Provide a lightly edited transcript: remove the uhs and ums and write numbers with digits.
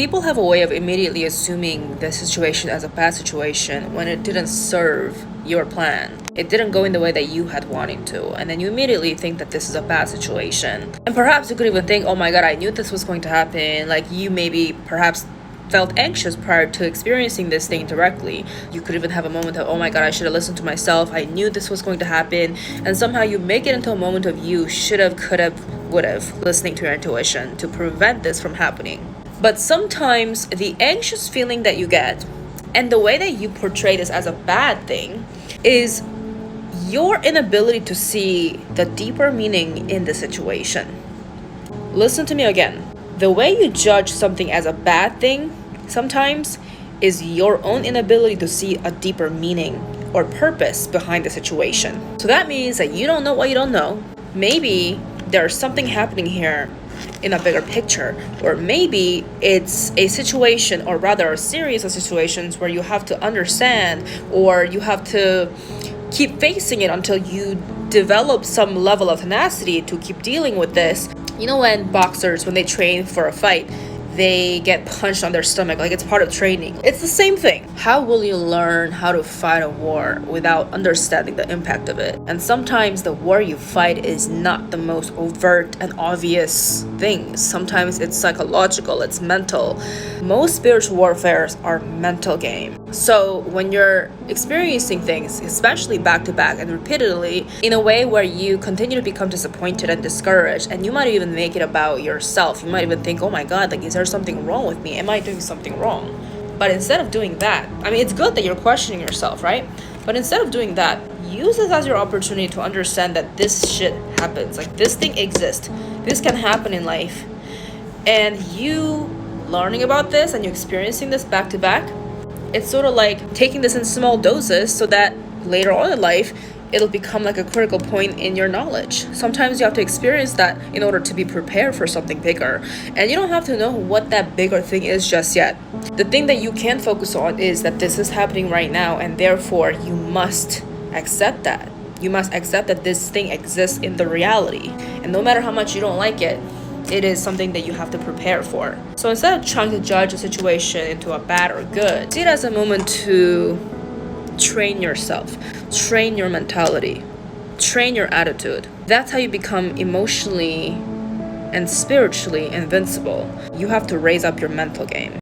People have a way of immediately assuming the situation as a bad situation when it didn't serve your plan. It didn't go in the way that you had wanted to, and then you immediately think that this is a bad situation. And perhaps you could even think, oh my god, I knew this was going to happen. Like, you maybe perhaps felt anxious prior to experiencing this thing directly. You could even have a moment of, oh my god, I should have listened to myself. I knew this was going to happen. And somehow you make it into a moment of you should have, could have, would have, listening to your intuition to prevent this from happening. But sometimes the anxious feeling that you get and the way that you portray this as a bad thing is your inability to see the deeper meaning in the situation. Listen to me again. The way you judge something as a bad thing sometimes is your own inability to see a deeper meaning or purpose behind the situation. So that means that you don't know what you don't know. Maybe there's something happening here in a bigger picture, or maybe it's a situation, or rather a series of situations where you have to understand, or you have to keep facing it until you develop some level of tenacity to keep dealing with this. You know, when boxers, when they train for a fight, they get punched on their stomach, like it's part of training. It's the same thing. How will you learn how to fight a war without understanding the impact of it? And sometimes the war you fight is not the most overt and obvious things. Sometimes it's psychological, it's mental. Most spiritual warfares are mental game. So when you're experiencing things, especially back to back and repeatedly, in a way where you continue to become disappointed and discouraged, and you might even make it about yourself. You might even think, oh my god, like, is there something wrong with me? Am I doing something wrong? But instead of doing that, I mean, it's good that you're questioning yourself, right? But instead of doing that, use this as your opportunity to understand that this shit happens. Like, this thing exists. This can happen in life. And you learning about this and you experiencing this back to back, it's sort of like taking this in small doses so that later on in life, it'll become like a critical point in your knowledge. Sometimes you have to experience that in order to be prepared for something bigger. And you don't have to know what that bigger thing is just yet. The thing that you can focus on is that this is happening right now, and therefore you must accept that. You must accept that this thing exists in the reality. And no matter how much you don't like it, it is something that you have to prepare for. So instead of trying to judge a situation into a bad or good, see it as a moment to train yourself, train your mentality, train your attitude. That's how you become emotionally and spiritually invincible. You have to raise up your mental game.